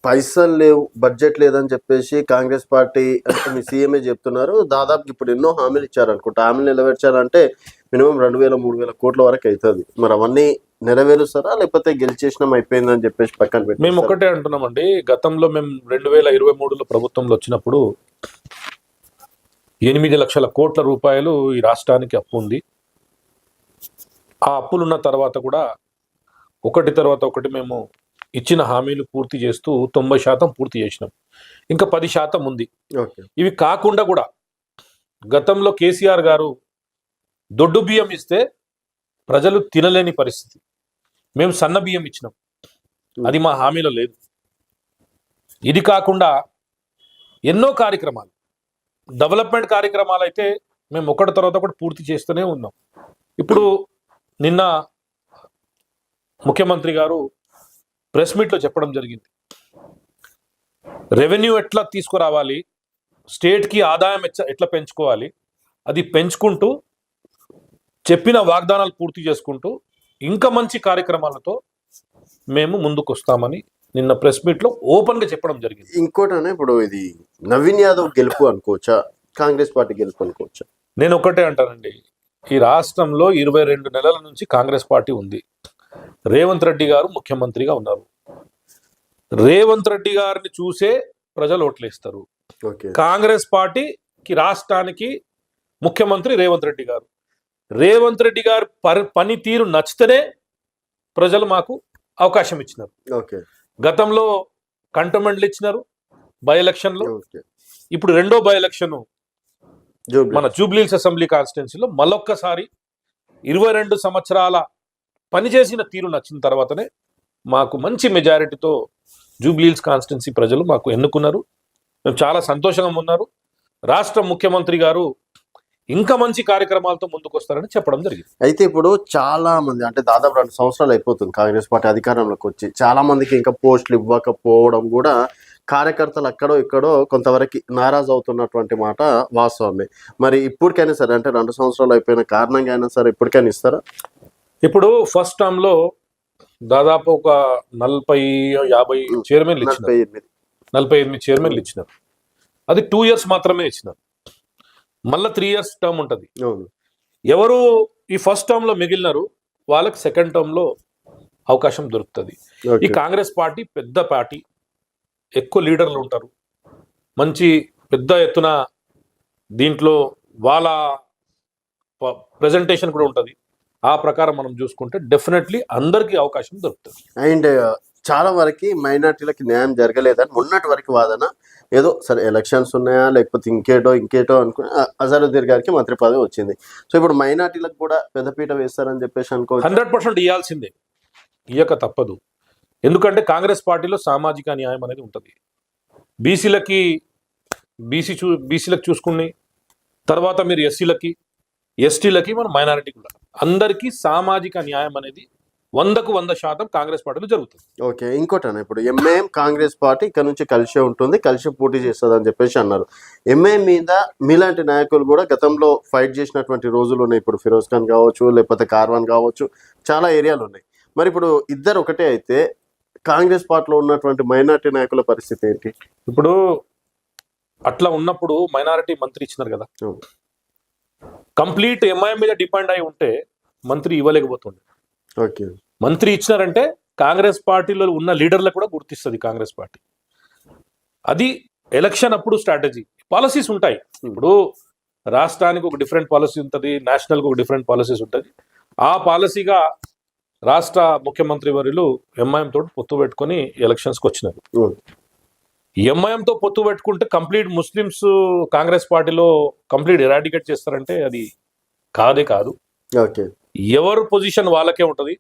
పైసలు లేవు, బడ్జెట్ లేదని చెప్పేసి కాంగ్రెస్ పార్టీ అంటే మీ సీఎంఏ చెప్తున్నారు. దాదాపు ఇప్పుడు ఎన్నో హామీలు ఇచ్చారు అనుకుంటా. హామీలు నెరవేర్చాలంటే మినిమం 2,000-3,000 కోట్ల వరకు అవుతుంది. మరి అవన్నీ నెరవేరుస్తారా, లేకపోతే గెలిచేసినాం అయిపోయిందని చెప్పేసి పక్కన పెట్టి? మేము ఒకటే అంటున్నామండి. గతంలో మేము 2023లో ప్రభుత్వంలో వచ్చినప్పుడు 8 లక్షల కోట్ల రూపాయలు ఈ రాష్ట్రానికి అప్పు ఉంది. ఆ అప్పులున్న తర్వాత కూడా ఒకటి తర్వాత ఒకటి మేము ఇచ్చిన హామీలు పూర్తి చేస్తూ 90% పూర్తి చేసినాం. ఇంకా 10% ఉంది. ఇవి కాకుండా కూడా గతంలో కేసీఆర్ గారు దొడ్డు బియ్యం ఇస్తే ప్రజలు తినలేని పరిస్థితి. మేము సన్న బియ్యం ఇచ్చినాం, అది మా హామీలో లేదు. ఇది కాకుండా ఎన్నో కార్యక్రమాలు, డెవలప్మెంట్ కార్యక్రమాలు అయితే మేము ఒకటి తర్వాత ఒకటి పూర్తి చేస్తూనే ఉన్నాం. ఇప్పుడు నిన్న ముఖ్యమంత్రి గారు ప్రెస్ మీట్లో చెప్పడం జరిగింది, రెవెన్యూ ఎట్లా తీసుకురావాలి, స్టేట్కి ఆదాయం ఎట్లా పెంచుకోవాలి, అది పెంచుకుంటూ చెప్పిన వాగ్దానాలు పూర్తి చేసుకుంటూ ఇంకా మంచి కార్యక్రమాలతో మేము ముందుకు వస్తామని నిన్న ప్రెస్ మీట్లో ఓపెన్గా చెప్పడం జరిగింది. ఇంకోటనే ఇప్పుడు ఇది నవీన్ యాదవ్ గెలుపు అనుకోవచ్చా, కాంగ్రెస్ పార్టీ గెలుపు అనుకోవచ్చా? నేను ఒకటే అంటానండి, ఈ రాష్ట్రంలో 22 నెలల నుంచి కాంగ్రెస్ పార్టీ ఉంది. రేవంత్ రెడ్డి గారు ముఖ్యమంత్రిగా ఉన్నారు. రేవంత్ రెడ్డి గారిని చూసే ప్రజలు ఓట్లేస్తారు. కాంగ్రెస్ పార్టీకి రాష్ట్రానికి ముఖ్యమంత్రి రేవంత్ రెడ్డి గారు. రేవంత్ రెడ్డి గారు పనితీరు నచ్చితేనే ప్రజలు మాకు అవకాశం ఇచ్చినారు. గతంలో కంటోన్మెంట్లు ఇచ్చినారు బై ఎలక్షన్లో. ఇప్పుడు రెండో బై ఎలక్షన్ మన జూబ్లీహిల్స్ అసెంబ్లీ కాన్స్టిట్యున్సీలో మళ్ళొక్కసారి 22 సంవత్సరాల పనిచేసిన తీరు నచ్చిన తర్వాతనే మాకు మంచి మెజారిటీతో జూబ్లీహిల్స్ కాన్స్టిట్యున్సీ ప్రజలు మాకు ఎన్నుకున్నారు. మేము చాలా సంతోషంగా ఉన్నారు. రాష్ట్ర ముఖ్యమంత్రి గారు ఇంకా మంచి కార్యక్రమాలతో ముందుకు వస్తారని చెప్పడం జరిగింది. అయితే ఇప్పుడు చాలా మంది, అంటే దాదాపు 2 సంవత్సరాలు అయిపోతుంది కాంగ్రెస్ పార్టీ అధికారంలోకి వచ్చి, చాలా మందికి ఇంకా పోస్టులు ఇవ్వకపోవడం కూడా కార్యకర్తలు అక్కడో ఇక్కడో కొంతవరకు నారాజు అవుతున్నటువంటి మాట వాస్తవమే. మరి ఇప్పటికైనా సరే, అంటే 2 సంవత్సరాలు అయిపోయిన కారణంగా అయినా సరే ఇప్పటికైనా ఇస్తారా? ఇప్పుడు ఫస్ట్ టర్మ్లో దాదాపు ఒక 40-50 చైర్మన్లు ఇచ్చినారు. 48 చైర్మన్లు ఇచ్చినారు. అది 2 years మాత్రమే ఇచ్చినారు. మళ్ళీ 3 years టర్మ్ ఉంటుంది. ఎవరు ఈ ఫస్ట్ టర్మ్ లో మిగిలినారు వాళ్ళకి సెకండ్ టర్మ్ లో అవకాశం దొరుకుతుంది. ఈ కాంగ్రెస్ పార్టీ పెద్ద పార్టీ, ఎక్కువ లీడర్లు ఉంటారు, మంచి పెద్ద ఎత్తున దీంట్లో వాళ్ళ ప్రెజెంటేషన్ కూడా ఉంటుంది. ఆ ప్రకారం మనం చూసుకుంటే డెఫినెట్లీ అందరికీ అవకాశం దొరుకుతుంది. అండ్ చాలా వరకు మైనార్టీలకి న్యాయం జరగలేదని మొన్నటి వరకు వాదన. ఏదో సరే ఎలక్షన్స్ ఉన్నాయా లేకపోతే ఇంకేటో అనుకుని అజారుద్దీన్ గారికి మంత్రి పదవి వచ్చింది. సో ఇప్పుడు మైనార్టీలకు కూడా పెద్దపీట వేస్తారని చెప్పేసి అనుకో. 100% ఇవ్వాల్సిందే, ఇయ్యక తప్పదు. ఎందుకంటే కాంగ్రెస్ పార్టీలో సామాజిక న్యాయం అనేది ఉంటుంది. బీసీలకు చూసుకుని తర్వాత మీరు ఎస్సీలకి, ఎస్టీలకి, మన మైనారిటీ కూడా అందరికీ సామాజిక న్యాయం అనేది 100% కాంగ్రెస్ పార్టీలో జరుగుతుంది. ఓకే, ఇంకోటన్నా ఇప్పుడు ఎంఐఎం కాంగ్రెస్ పార్టీ ఇక్కడ నుంచి కలిసే ఉంటుంది, కలిసి పోటీ చేస్తుంది అని చెప్పేసి అన్నారు. ఎంఐఎం మీద మీలాంటి నాయకులు కూడా గతంలో ఫైట్ చేసినటువంటి రోజులు ఉన్నాయి. ఇప్పుడు ఫిరోజ్ ఖాన్ కావచ్చు, లేకపోతే కార్వాన్ కావచ్చు, చాలా ఏరియాలు ఉన్నాయి. మరి ఇప్పుడు ఇద్దరు ఒకటే అయితే కాంగ్రెస్ పార్టీలో ఉన్నటువంటి మైనారిటీ నాయకుల పరిస్థితి ఏంటి? ఇప్పుడు అట్లా ఉన్నప్పుడు మైనారిటీ మంత్రి ఇచ్చినారు కదా, కంప్లీట్ ఎంఐఎం మీద డిపెండ్ అయి ఉంటే మంత్రి ఇవ్వలేకపోతుండే. ఓకే, మంత్రి ఇచ్చినారంటే కాంగ్రెస్ పార్టీలో ఉన్న లీడర్లకు కూడా గుర్తిస్తుంది కాంగ్రెస్ పార్టీ. అది ఎలక్షన్ అప్పుడు స్ట్రాటజీ, పాలసీస్ ఉంటాయి. ఇప్పుడు రాష్ట్రానికి ఒక డిఫరెంట్ పాలసీ ఉంటుంది, నేషనల్కి ఒక డిఫరెంట్ పాలసీస్ ఉంటుంది. ఆ పాలసీగా రాష్ట్ర ముఖ్యమంత్రి వర్యులు ఎంఐఎం తోటి పొత్తు పెట్టుకొని ఎలక్షన్స్కి వచ్చినారు. ఎంఐఎంతో పొత్తు పెట్టుకుంటే కంప్లీట్ ముస్లిమ్స్ కాంగ్రెస్ పార్టీలో కంప్లీట్ ఎరాడికేట్ చేస్తారంటే అది కాదే కాదు. ఎవరు పొజిషన్ వాళ్ళకే ఉంటుంది.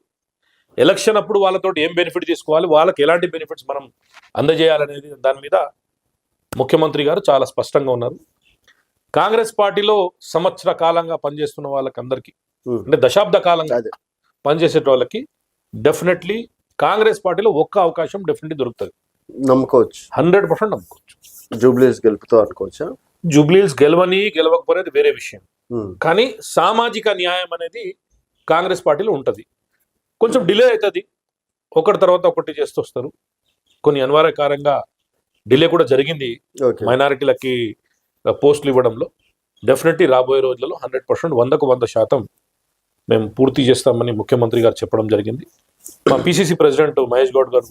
ఎలక్షన్ అప్పుడు వాళ్ళతోటి ఏం బెనిఫిట్ తీసుకోవాలి, వాళ్ళకి ఎలాంటి బెనిఫిట్స్ మనం అందజేయాలనేది దాని మీద ముఖ్యమంత్రి గారు చాలా స్పష్టంగా ఉన్నారు. కాంగ్రెస్ పార్టీలో సంవత్సర కాలంగా పనిచేస్తున్న వాళ్ళకి అందరికీ, అంటే దశాబ్ద కాలంగా పనిచేసే వాళ్ళకి డెఫినెట్లీ కాంగ్రెస్ పార్టీలో ఒక్క అవకాశం డెఫినెట్లీ దొరుకుతుంది. నమ్ముకోవచ్చు, 100% నమ్ముకోవచ్చు. జూబ్లీహిల్స్ గెలుపుతో అనుకోవచ్చా? జూబ్లీహిల్స్ గెలవకపోలేదు వేరే విషయం, కానీ సామాజిక న్యాయం అనేది కాంగ్రెస్ పార్టీలో ఉంటుంది. కొంచెం డిలే అవుతుంది, ఒకటి తర్వాత ఒకటి చేస్తూ వస్తారు. కొన్ని అనివార్యకారంగా డిలే కూడా జరిగింది ఓకే మైనారిటీలకి పోస్టులు ఇవ్వడంలో. డెఫినెట్లీ రాబోయే రోజులలో 100% 100% మేము పూర్తి చేస్తామని ముఖ్యమంత్రి గారు చెప్పడం జరిగింది. మా పిసిసి ప్రెసిడెంట్ మహేష్ గౌడ్ గారు